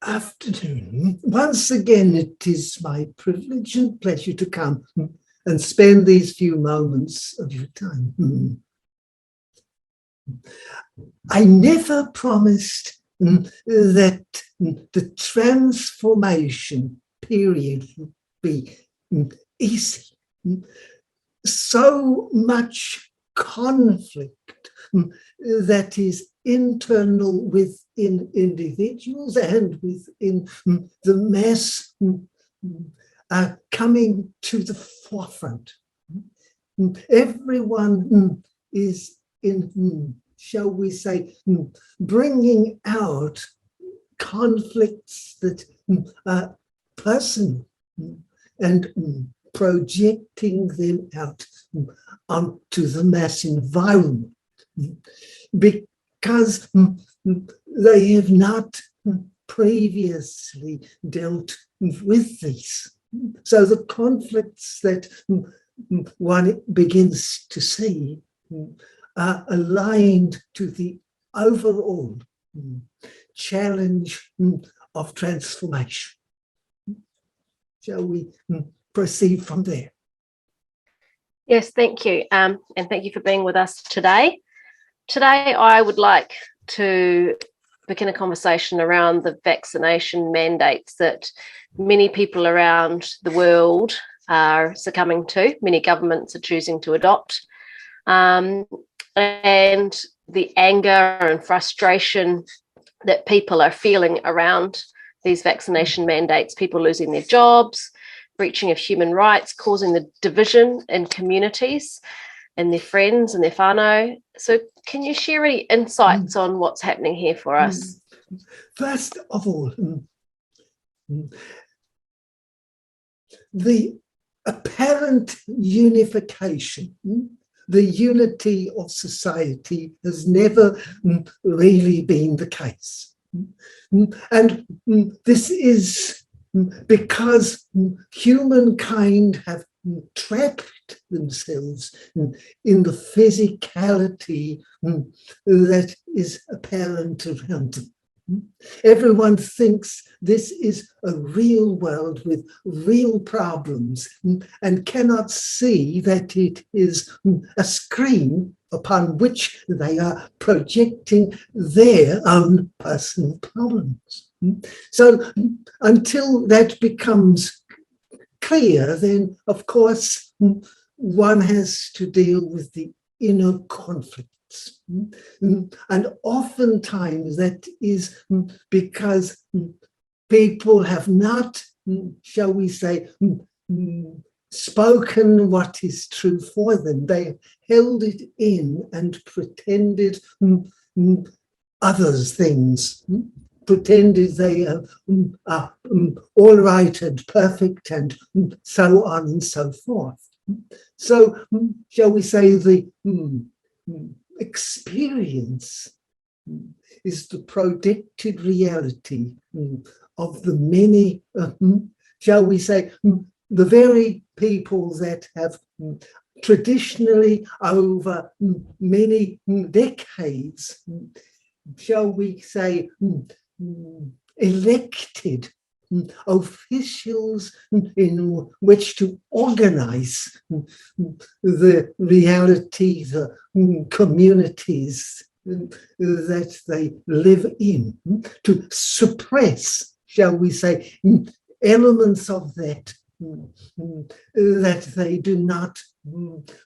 afternoon. Once again, it is my privilege and pleasure to come and spend these few moments of your time. I never promised that the transformation period would be easy. So much conflict that is internal within individuals and within the mass are coming to the forefront. Everyone is in, shall we say, bringing out conflicts that are personal and projecting them out onto the mass environment because they have not previously dealt with these. So the conflicts that one begins to see are aligned to the overall challenge of transformation. Shall we proceed from there? Yes, thank you. And thank you for being with us today. Today, I would like to begin a conversation around the vaccination mandates that many people around the world are succumbing to. Many governments are choosing to adopt. And the anger and frustration that people are feeling around these vaccination mandates, people losing their jobs, breaching of human rights, causing the division in communities and their friends and their whānau. So can you share any insights on what's happening here for us? First of all, the apparent unification, the unity of society has never really been the case. And this is because humankind have trapped themselves in the physicality that is apparent around them. Everyone thinks this is a real world with real problems and cannot see that it is a screen upon which they are projecting their own personal problems. So until that becomes clear, then of course one has to deal with the inner conflicts. And oftentimes that is because people have not, shall we say, spoken what is true for them. They held it in and pretended others things, pretended they are all right and perfect and so on and so forth. So, shall we say, the experience is the projected reality of the many, shall we say, the very people that have traditionally over many decades, shall we say, elected officials in which to organize the reality, the communities that they live in, to suppress, shall we say, elements of that that they do not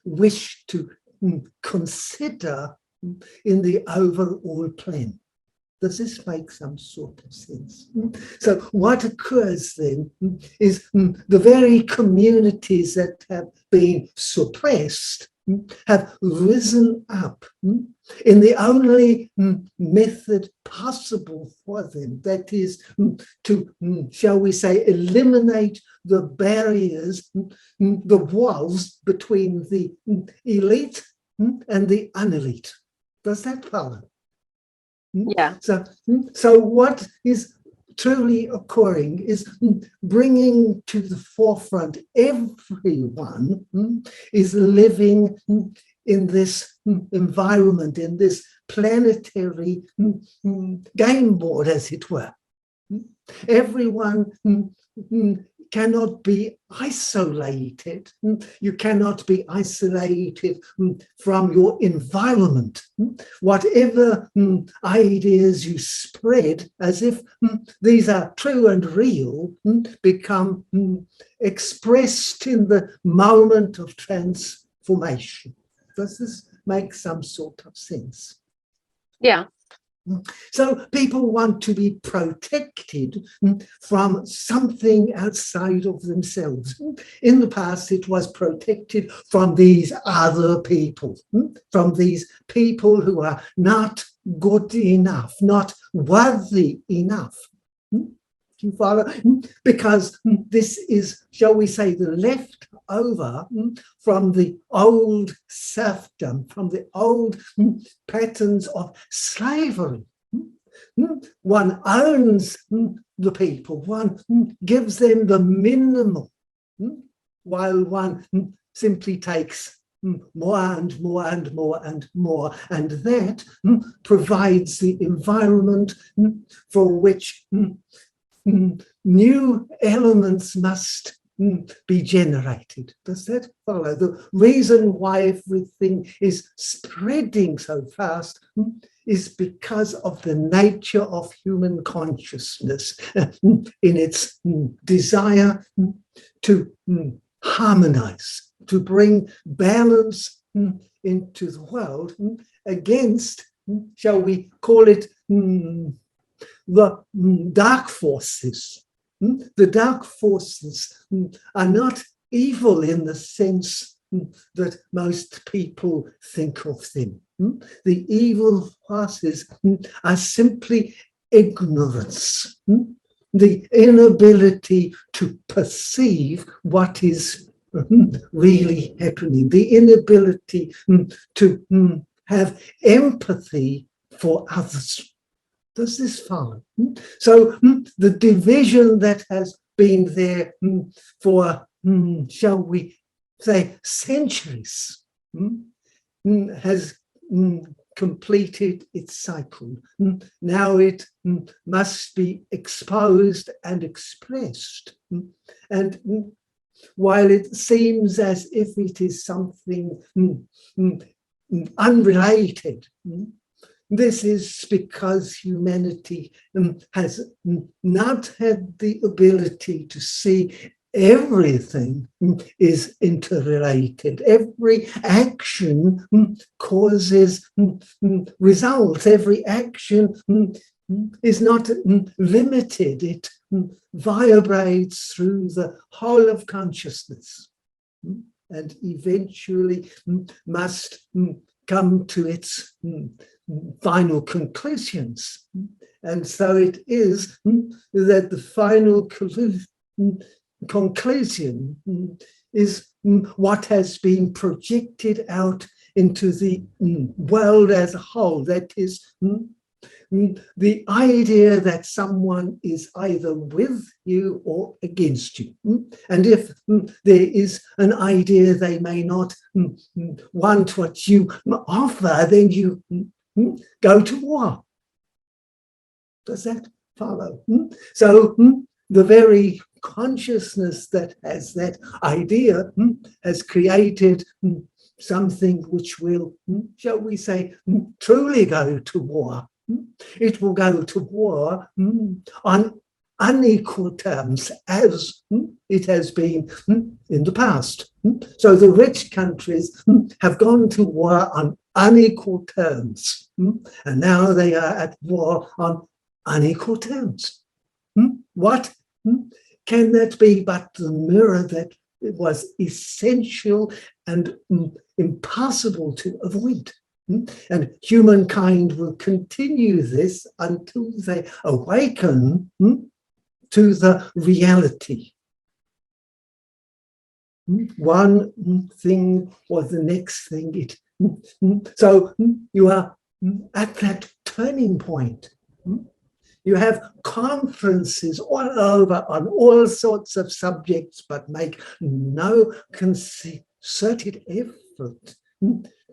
wish to consider in the overall plan. Does this make some sort of sense? So what occurs then is the very communities that have been suppressed have risen up in the only method possible for them, that is to, shall we say, eliminate the barriers, the walls between the elite and the unelite. Does that follow? Yeah. So what is truly occurring is bringing to the forefront everyone is living in this environment, in this planetary game board, as it were. Everyone cannot be isolated. You cannot be isolated from your environment. Whatever ideas you spread, as if these are true and real, become expressed in the moment of transformation. Does this make some sort of sense? Yeah. So people want to be protected from something outside of themselves. In the past, it was protected from these other people, from these people who are not good enough, not worthy enough. Do you follow? Because this is, shall we say, the leftover from the old serfdom, from the old patterns of slavery. One owns the people, one gives them the minimal, while one simply takes more and more and more and more, and that provides the environment for which new elements must be generated. Does that follow? The reason why everything is spreading so fast is because of the nature of human consciousness in its desire to harmonize, to bring balance into the world against, shall we call it, the dark forces. The dark forces are not evil in the sense that most people think of them. The evil forces are simply ignorance, the inability to perceive what is really happening, the inability to have empathy for others. Does this follow? So the division that has been there for, shall we say, centuries, has completed its cycle. Now it must be exposed and expressed. And while it seems as if it is something unrelated, this is because humanity has not had the ability to see everything is interrelated. Every action causes results. Every action is not limited. It vibrates through the whole of consciousness and eventually must come to its final conclusions. And so it is that the final conclusion is what has been projected out into the world as a whole. That is the idea that someone is either with you or against you. And if there is an idea they may not want what you offer, then you go to war. Does that follow? So the very consciousness that has that idea has created something which will, shall we say, truly go to war. It will go to war on unequal terms as it has been in the past. So the rich countries have gone to war on unequal terms, and now they are at war on unequal terms. What can that be but the mirror that it was essential and impossible to avoid? And humankind will continue this until they awaken to the reality. One thing or the next thing. So you are at that turning point. You have conferences all over on all sorts of subjects, but make no concerted effort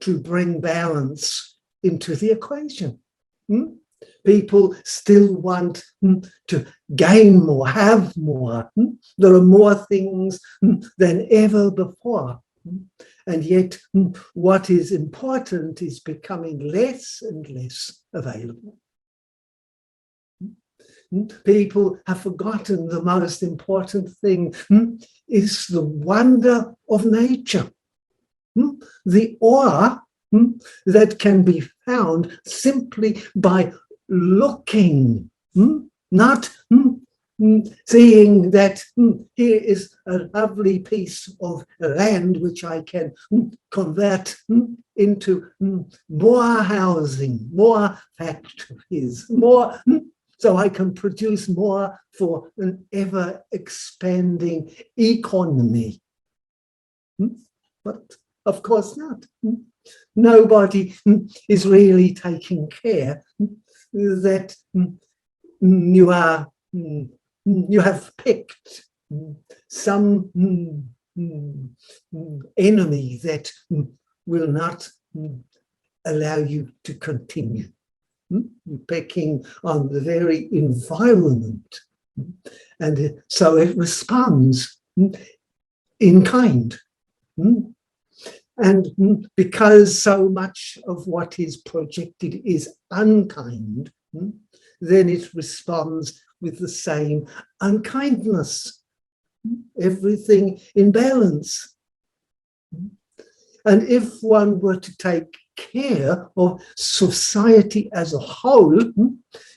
to bring balance into the equation. People still want to gain more, have more. There are more things than ever before. And yet what is important is becoming less and less available. People have forgotten the most important thing is the wonder of nature. The awe that can be found simply by looking, not seeing that here is a lovely piece of land which I can convert into more housing, more factories, more, so I can produce more for an ever expanding economy. But of course not. Nobody is really taking care that you have picked some enemy that will not allow you to continue. You're picking on the very environment, and so it responds in kind. And because so much of what is projected is unkind, then it responds with the same unkindness. Everything in balance. And if one were to take care of society as a whole,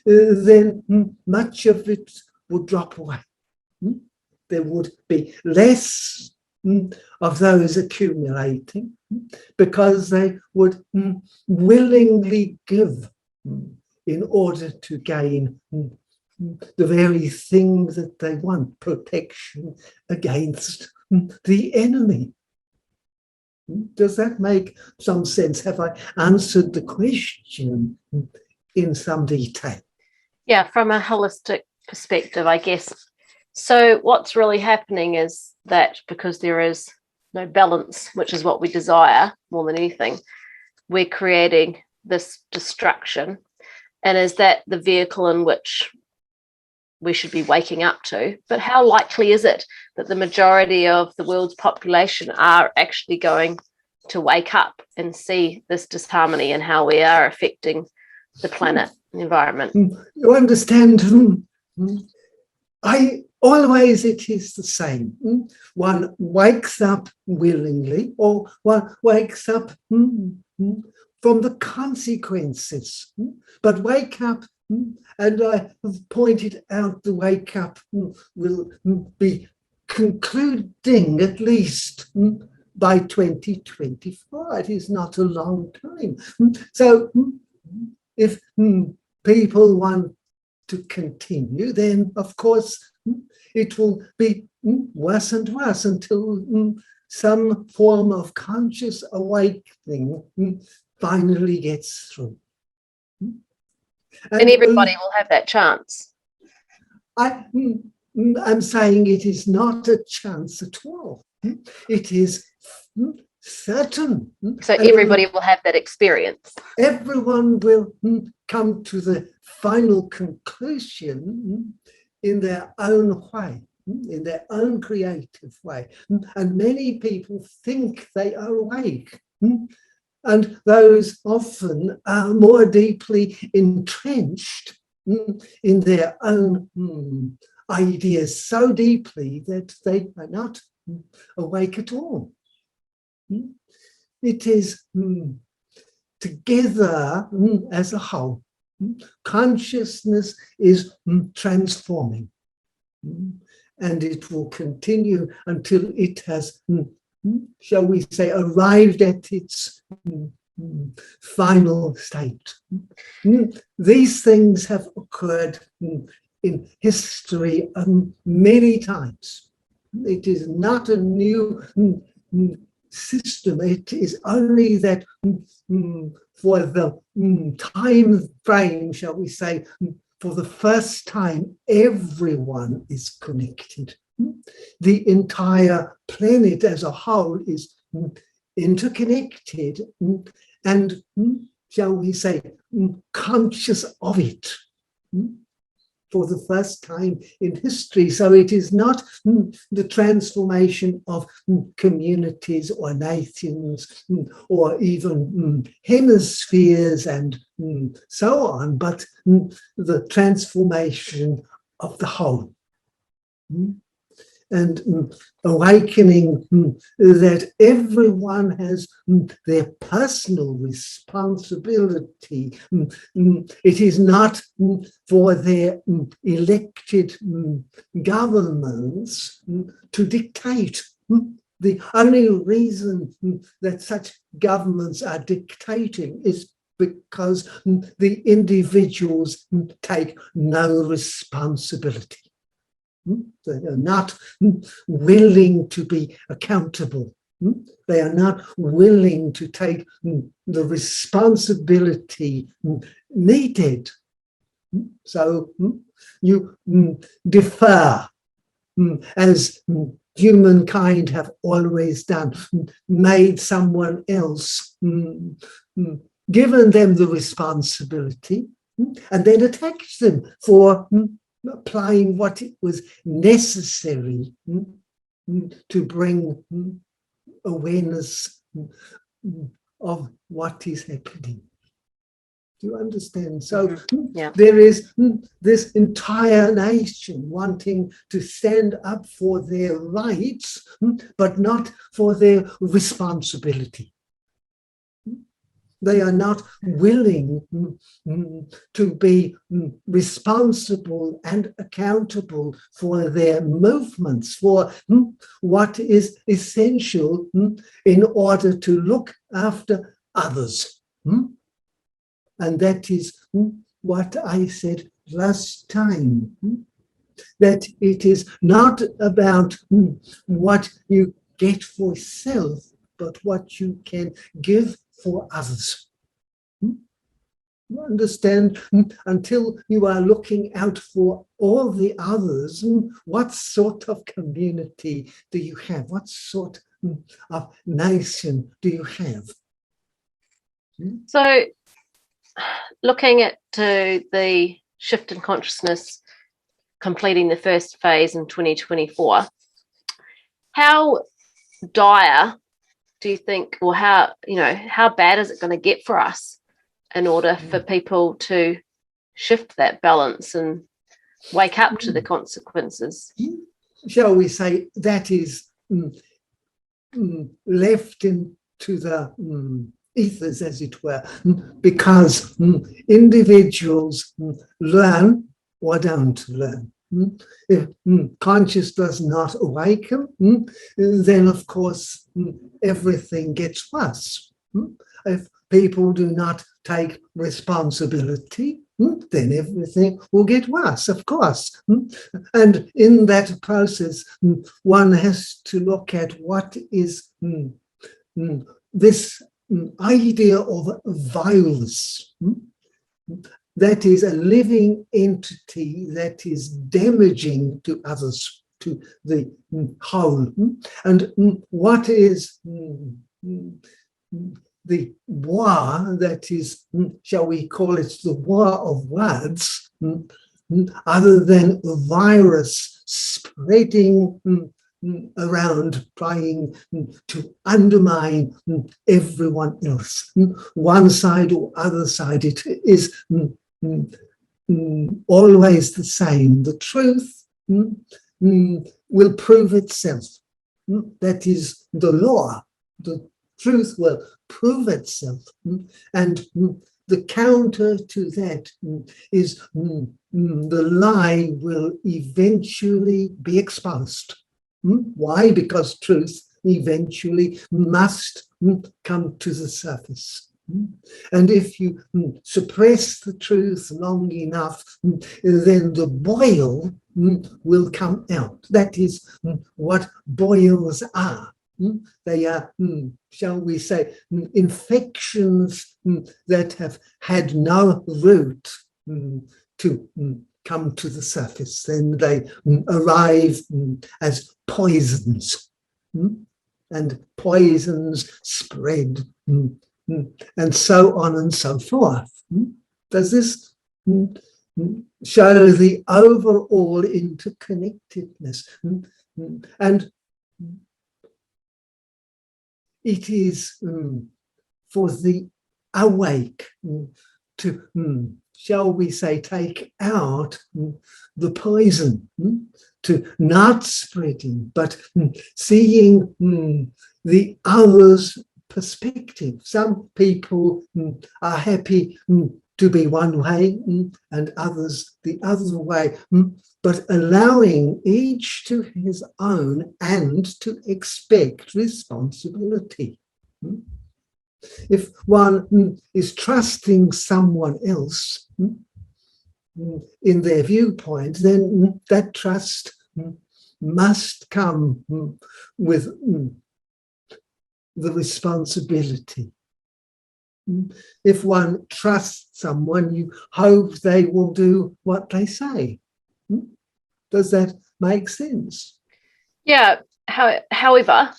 then much of it would drop away. There would be less of those accumulating because they would willingly give in order to gain the very thing that they want, protection against the enemy. Does that make some sense? Have I answered the question in some detail? Yeah, from a holistic perspective, I guess. So what's really happening is that because there is no balance, which is what we desire more than anything, we're creating this destruction. And is that the vehicle in which we should be waking up to? But how likely is it that the majority of the world's population are actually going to wake up and see this disharmony and how we are affecting the planet and the environment? You understand, always it is the same. One wakes up willingly, or one wakes up from the consequences. But wake up, and I have pointed out the wake up will be concluding at least by 2024. It is not a long time. So if people want to continue, then of course it will be worse and worse until some form of conscious awakening finally gets through. And everybody will have that chance. I'm saying it is not a chance at all. It is certain. So everybody will have that experience. Everyone will come to the final conclusion in their own way, in their own creative way. And many people think they are awake. And those often are more deeply entrenched in their own ideas so deeply that they are not awake at all. It is together as a whole. Consciousness is transforming, and it will continue until it has, shall we say, arrived at its final state. These things have occurred in history many times. It is not a new system. It is only that for the time frame, shall we say, for the first time, everyone is connected. The entire planet as a whole is interconnected, and shall we say, conscious of it for the first time in history. So it is not the transformation of communities or nations or even hemispheres and so on, but the transformation of the whole. And awakening that everyone has their personal responsibility. It is not for their elected governments to dictate. The only reason that such governments are dictating is because the individuals take no responsibility. They are not willing to be accountable. They are not willing to take the responsibility needed. So you defer, as humankind have always done, made someone else, given them the responsibility, and then attacked them for applying what it was necessary to bring awareness of what is happening. Do you understand? So there is this entire nation wanting to stand up for their rights, but not for their responsibility. They are not willing to be responsible and accountable for their movements, for what is essential in order to look after others. And that is what I said last time, that it is not about what you get for self, but what you can give for others. You understand? Until you are looking out for all the others, what sort of community do you have? What sort of nation do you have? So, looking at the shift in consciousness, completing the first phase in 2024, how dire do you think, or how bad is it going to get for us in order for people to shift that balance and wake up to the consequences? Shall we say that is left into the ethers, as it were, because individuals learn or don't learn. If conscious does not awaken, then of course everything gets worse. If people do not take responsibility, then everything will get worse, of course. And in that process, one has to look at what is this idea of virus. That is a living entity that is damaging to others, to the whole. And what is the war that is, shall we call it the war of words, other than a virus spreading around, trying to undermine everyone else, one side or other side? It is always the same. The truth will prove itself. That is the law. The truth will prove itself. And the counter to that is the lie will eventually be exposed. Why? Because truth eventually must come to the surface. And if you suppress the truth long enough, then the boil will come out. That is what boils are. They are, shall we say, infections that have had no root to come to the surface. Then they arrive as poisons. And poisons spread and so on and so forth. Does this show the overall interconnectedness? And it is for the awake to, shall we say, take out the poison, to not spreading, but seeing the other's perspective. Some people are happy to be one way and others the other way, but allowing each to his own and to expect responsibility. If one is trusting someone else in their viewpoint, then that trust must come with the responsibility. If one trusts someone, you hope they will do what they say. Does that make sense? Yeah. However,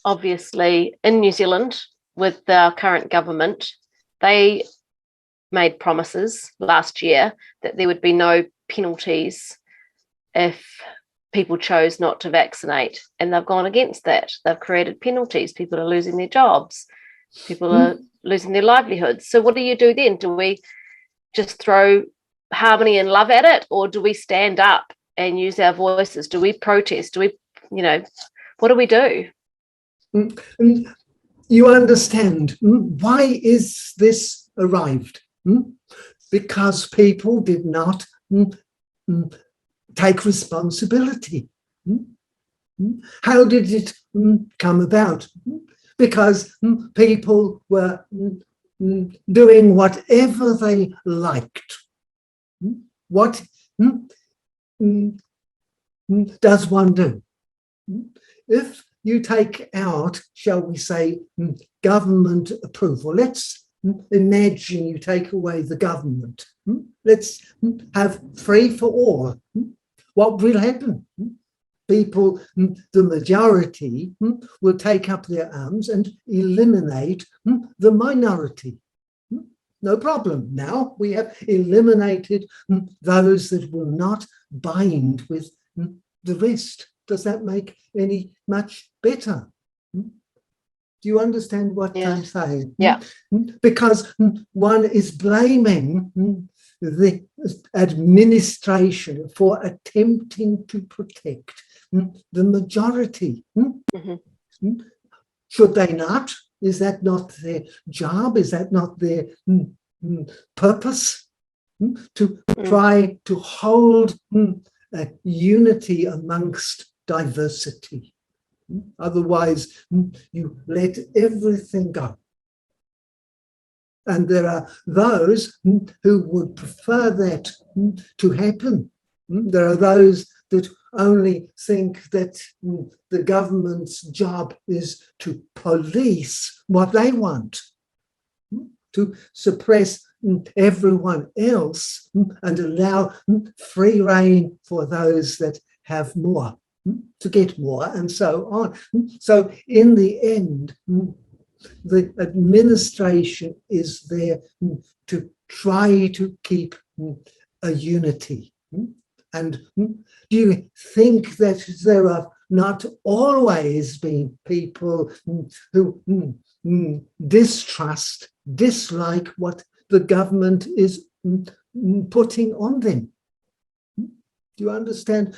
obviously, in New Zealand, with the current government, they made promises last year that there would be no penalties if people chose not to vaccinate, and they've gone against that. They've created penalties. People are losing their jobs. People are losing their livelihoods. So what do you do then? Do we just throw harmony and love at it, or do we stand up and use our voices? Do we protest? Do we, what do we do? You understand why is this arrived? Because people did not take responsibility. How did it come about? Because people were doing whatever they liked. What does one do? If you take out, shall we say, government approval, let's imagine you take away the government. Let's have free for all. What will happen? People, the majority, will take up their arms and eliminate the minority. No problem. Now we have eliminated those that will not bind with the rest. Does that make any much better? Do you understand what I'm saying? Yeah. Because one is blaming the administration for attempting to protect the majority. Should they not? Is that not their job? Is that not their purpose? To try to hold a unity amongst diversity. Otherwise, you let everything go. And there are those who would prefer that to happen. There are those that only think that the government's job is to police what they want, to suppress everyone else and allow free rein for those that have more, to get more, and so on. So in the end, the administration is there to try to keep a unity. And do you think that there have not always been people who distrust, dislike what the government is putting on them? Do you understand?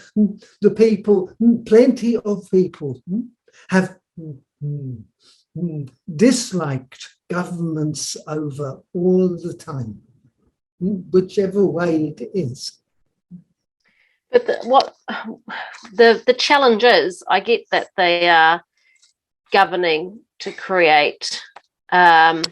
The people, plenty of people have disliked governments over all the time, whichever way it is. But the challenge is, I get that they are governing to create, a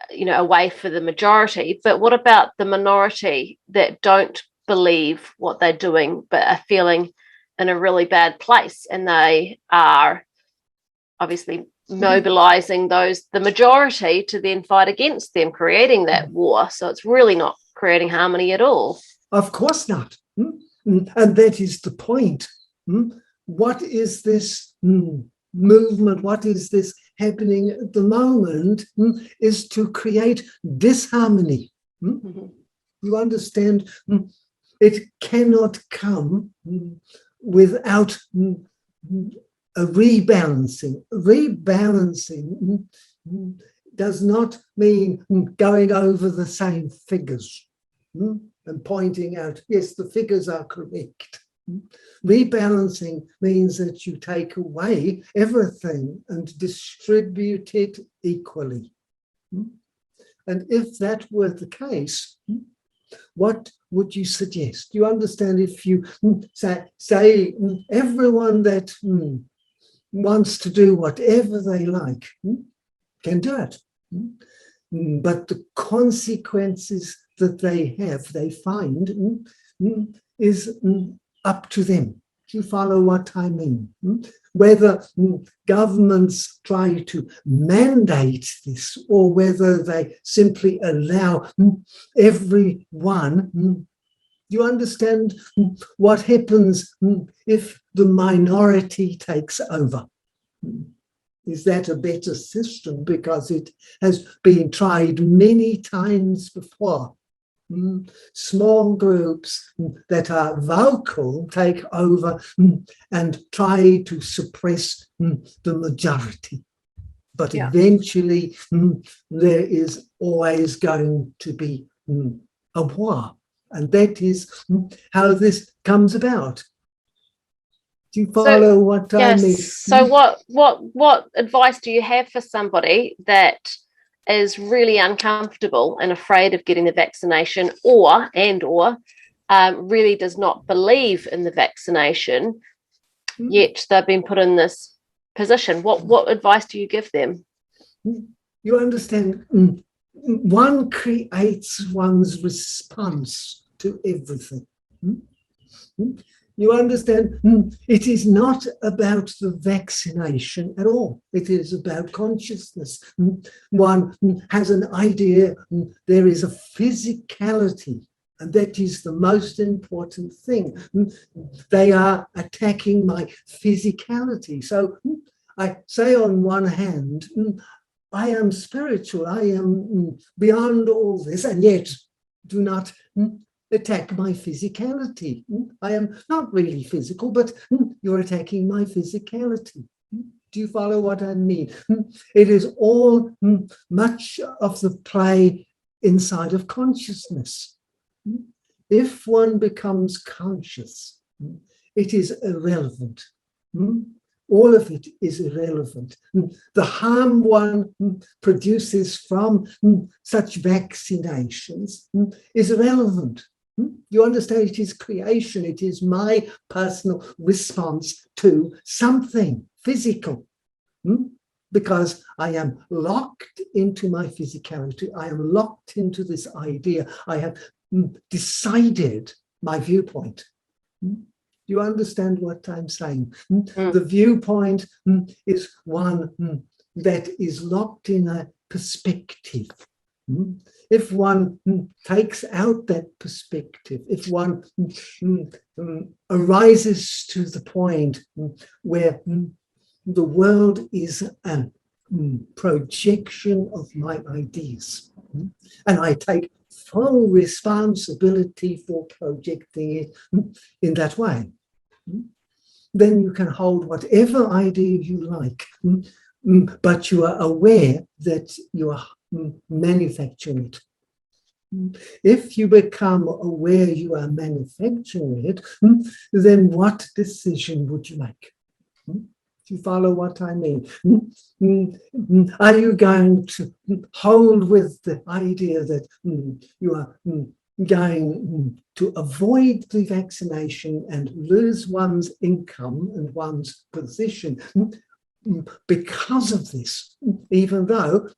way for the majority. But what about the minority that don't believe what they're doing, but are feeling in a really bad place, and they are obviously mobilizing the majority to then fight against them, creating that war? So it's really not creating harmony at all. Of course not. And that is the point. What is this movement? What is this happening at the moment is to create disharmony. You understand? It cannot come without a rebalancing. Rebalancing does not mean going over the same figures and pointing out, yes, the figures are correct. Rebalancing means that you take away everything and distribute it equally. And if that were the case, what would you suggest? You understand, if you say everyone that wants to do whatever they like can do it, but the consequences that they have, they find, is up to them. Do you follow what I mean? Whether governments try to mandate this or whether they simply allow everyone. You understand what happens if the minority takes over? Is that a better system? Because it has been tried many times before. Small groups that are vocal take over and try to suppress the majority. But eventually there is always going to be a war. And that is how this comes about. Do you follow what I mean? So what advice do you have for somebody that is really uncomfortable and afraid of getting the vaccination or really does not believe in the vaccination, yet they've been put in this position? What advice do you give them? You understand, one creates one's response to everything. You understand, it is not about the vaccination at all. It is about consciousness. One has an idea, there is a physicality, and that is the most important thing. They are attacking my physicality. So I say on one hand, I am spiritual, I am beyond all this, and yet do not attack my physicality. I am not really physical, but you're attacking my physicality. Do you follow what I mean? It is all much of the play inside of consciousness. If one becomes conscious, it is irrelevant. All of it is irrelevant. The harm one produces from such vaccinations is irrelevant. You understand, it is creation. It is my personal response to something physical. Because I am locked into my physicality. I am locked into this idea. I have decided my viewpoint. You understand what I'm saying? The viewpoint is one that is locked in a perspective. If one takes out that perspective, if one arises to the point where the world is a projection of my ideas, and I take full responsibility for projecting it in that way, then you can hold whatever idea you like, but you are aware that you are manufacturing it. If you become aware you are manufacturing it, then what decision would you make? Do you follow what I mean? Are you going to hold with the idea that you are going to avoid the vaccination and lose one's income and one's position because of this, even though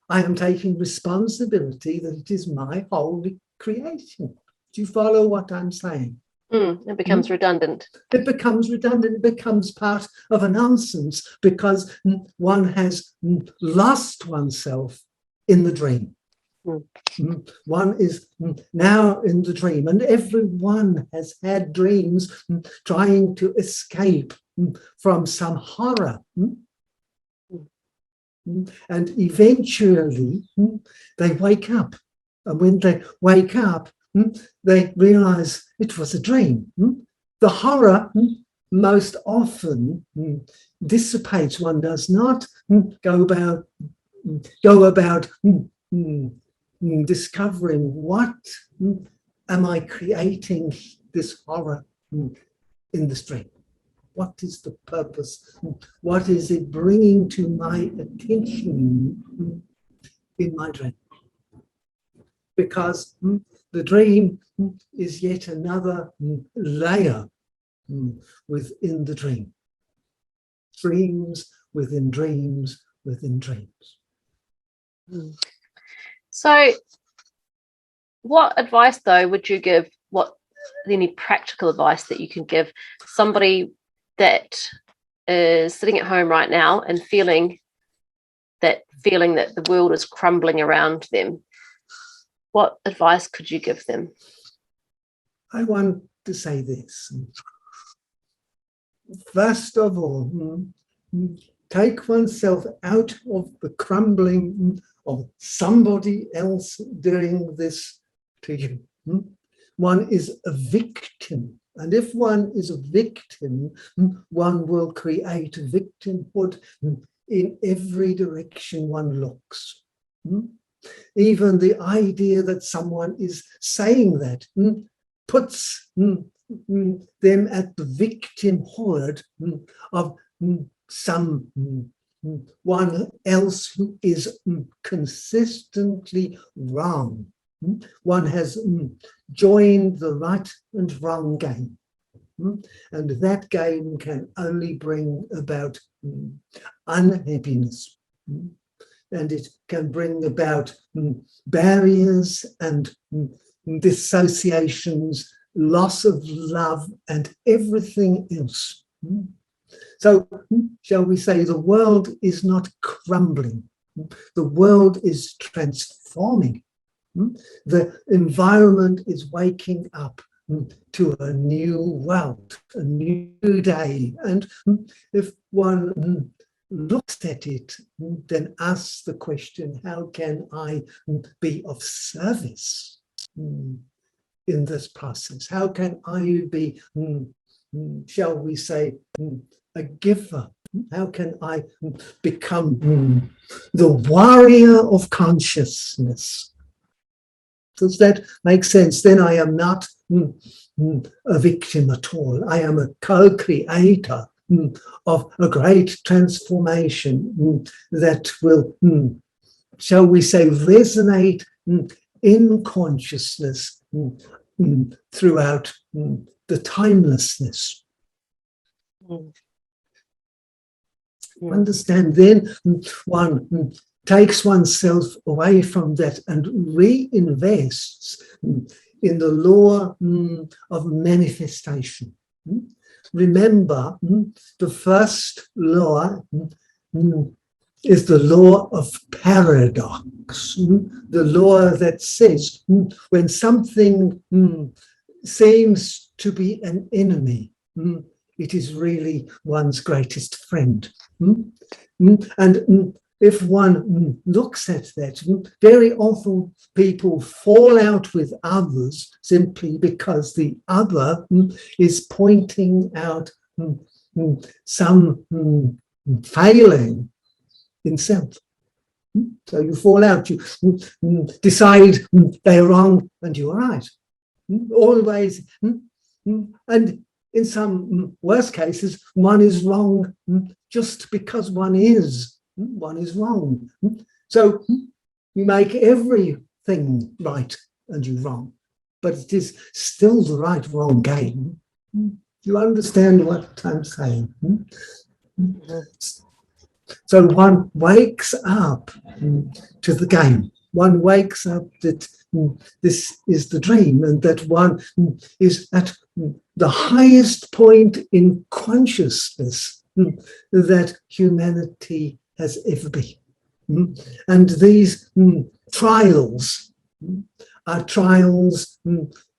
I am taking responsibility that it is my holy creation? Do you follow what I'm saying? It becomes redundant. It becomes redundant. It becomes part of a nonsense because one has lost oneself in the dream. One is now in the dream, and everyone has had dreams trying to escape from some horror. and eventually they wake up. And when they wake up, they realize it was a dream. The horror most often dissipates. One does not go about discovering what am I creating this horror in this dream. What is the purpose? What is it bringing to my attention in my dream? Because the dream is yet another layer within the dream. Dreams within dreams within dreams. So what advice, though, would you give, any practical advice that you can give somebody that is sitting at home right now and feeling that the world is crumbling around them? What advice could you give them? I want to say this. First of all, take oneself out of the crumbling of somebody else doing this to you. One is a victim. And if one is a victim, one will create victimhood in every direction one looks. Even the idea that someone is saying that puts them at the victimhood of someone else who is consistently wrong. One has joined the right and wrong game. And that game can only bring about unhappiness. And it can bring about barriers and dissociations, loss of love, and everything else. So, shall we say, the world is not crumbling. The world is transforming. The environment is waking up to a new world, a new day. And if one looks at it, then asks the question, how can I be of service in this process? How can I be, shall we say, a giver? How can I become the warrior of consciousness? Does that make sense? Then I am not a victim at all. I am a co-creator of a great transformation that will, shall we say, resonate in consciousness throughout the timelessness. Understand, then one takes oneself away from that and reinvests in the law of manifestation. Remember, the first law is the law of paradox, the law that says when something seems to be an enemy, it is really one's greatest friend. And if one looks at that, very often people fall out with others simply because the other is pointing out some failing in self. So you fall out, you decide they're wrong and you're right. Always. And in some worst cases, one is wrong just because one is wrong. So you make everything right and you're wrong, but it is still the right-wrong game. You understand what I'm saying? So one wakes up to the game. One wakes up that this is the dream and that one is at the highest point in consciousness that humanity has ever been. And these trials are trials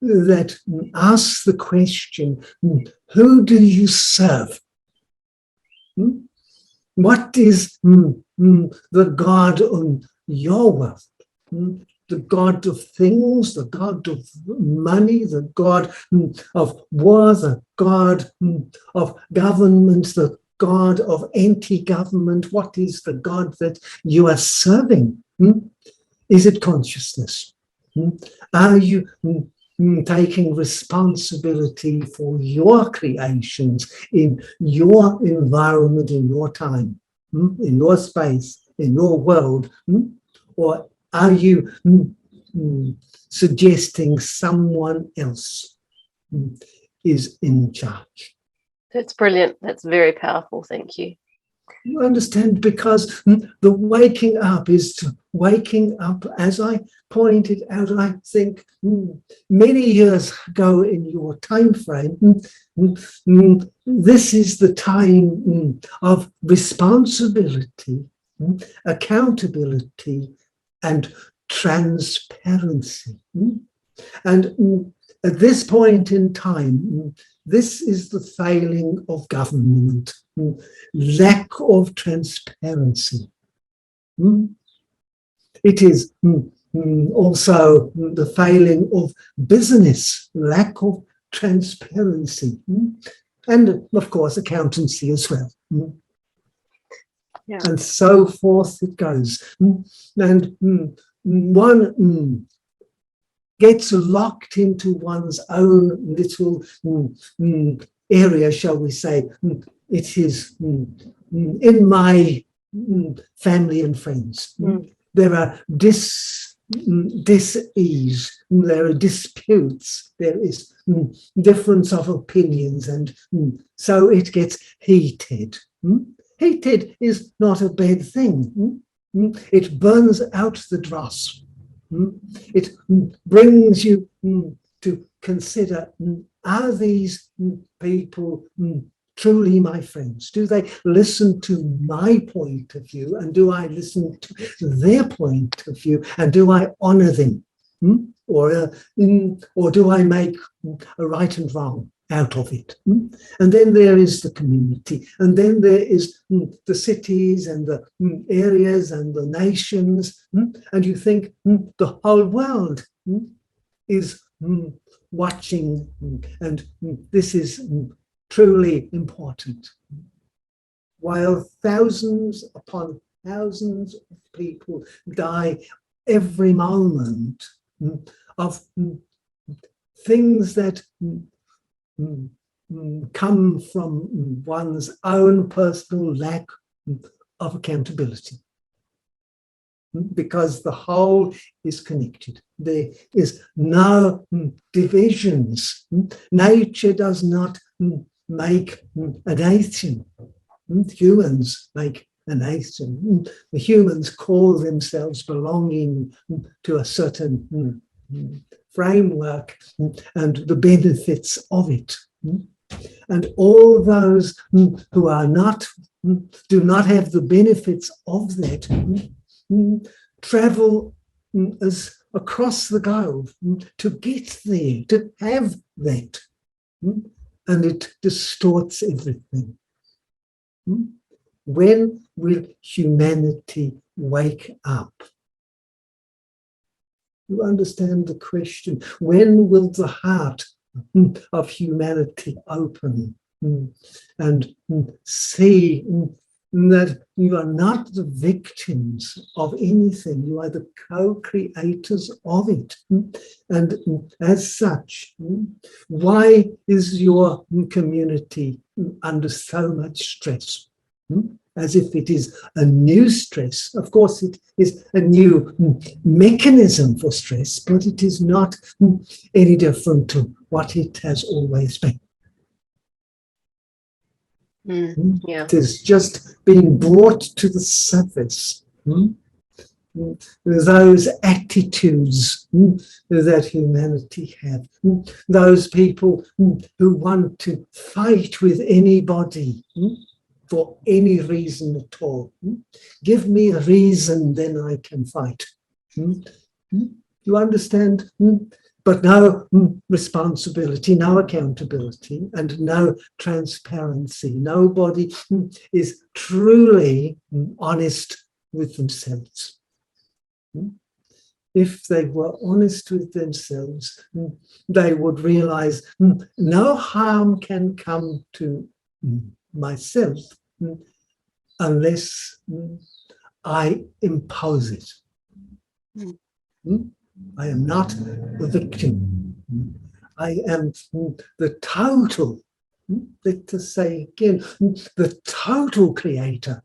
that ask the question, who do you serve? What is the God of your world? The God of things, the God of money, the God of war, the God of government, the God of anti-government. What is the God that you are serving? Is it consciousness? Are you taking responsibility for your creations in your environment, in your time, in your space, in your world? Or are you suggesting someone else is in charge? That's brilliant. That's very powerful. Thank you. You understand, because the waking up is to waking up, as I pointed out, I think many years ago in your time frame, this is the time of responsibility, accountability, and transparency. And at this point in time, this is the failing of government, lack of transparency. It is also the failing of business, lack of transparency, and of course accountancy as well. Yeah. And so forth it goes. And one gets locked into one's own little area, shall we say. It is in my family and friends. There are dis-ease, there are disputes, there is difference of opinions, and so it gets heated. Heated is not a bad thing. It burns out the dross. It brings you to consider, are these people truly my friends? Do they listen to my point of view? And do I listen to their point of view? And do I honor them? Or do I make a right and wrong out of it? And then there is the community. And then there is the cities and the areas and the nations. And you think the whole world is watching. And this is truly important. While thousands upon thousands of people die every moment of things that come from one's own personal lack of accountability. Because the whole is connected. There is no divisions. Nature does not make a nation. Humans make a nation. The humans call themselves belonging to a certain framework and the benefits of it. And all those who are not, do not have the benefits of that, travel as across the globe to get there, to have that. And it distorts everything. When will humanity wake up? You understand the question. When will the heart of humanity open and see that you are not the victims of anything, you are the co-creators of it. And as such, why is your community under so much stress? As if it is a new stress. Of course, it is a new mechanism for stress, but it is not any different to what it has always been. Yeah. It is just being brought to the surface. Those attitudes that humanity have, those people who want to fight with anybody for any reason at all. Give me a reason, then I can fight. You understand? but no responsibility, no accountability, and no transparency. Nobody is truly honest with themselves. If they were honest with themselves, they would realize no harm can come to myself unless I impose it. I am not the victim. I am the total, let us say again, the total creator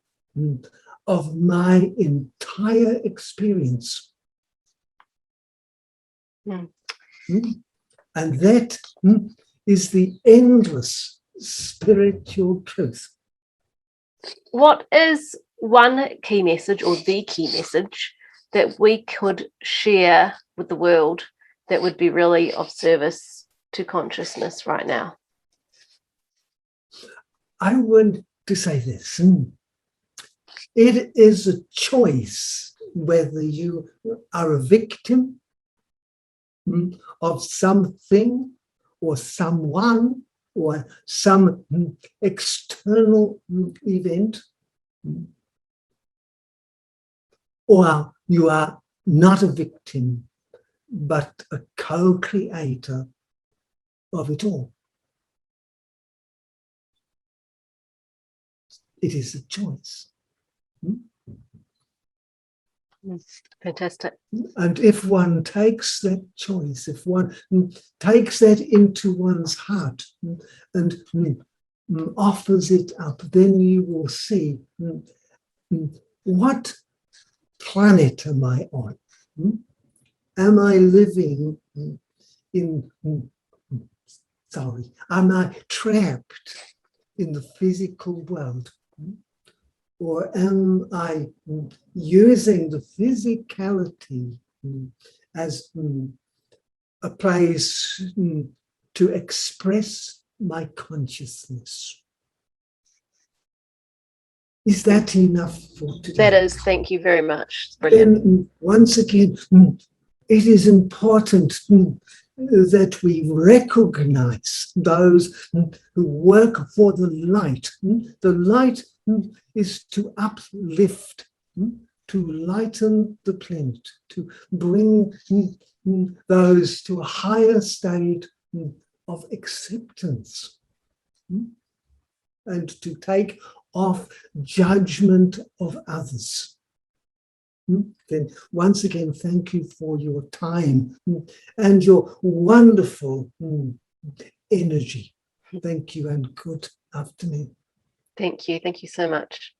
of my entire experience. And that is the endless spiritual truth. What is one key message, or the key message, that we could share with the world that would be really of service to consciousness right now? I want to say this. It is a choice whether you are a victim of something or someone or some external event, or you are not a victim, but a co-creator of it all. It is a choice. Fantastic. And if one takes that choice, if one takes that into one's heart and offers it up, then you will see what planet am I on? Am I living am I trapped in the physical world? Or am I using the physicality as a place to express my consciousness? Is that enough for today? That is, thank you very much. It's brilliant. Then, once again, it is important that we recognize those who work for the light. The light is to uplift, to lighten the planet, to bring those to a higher state of acceptance, and to take off judgment of others. Then once again, thank you for your time and your wonderful energy. Thank you and good afternoon. Thank you. Thank you so much.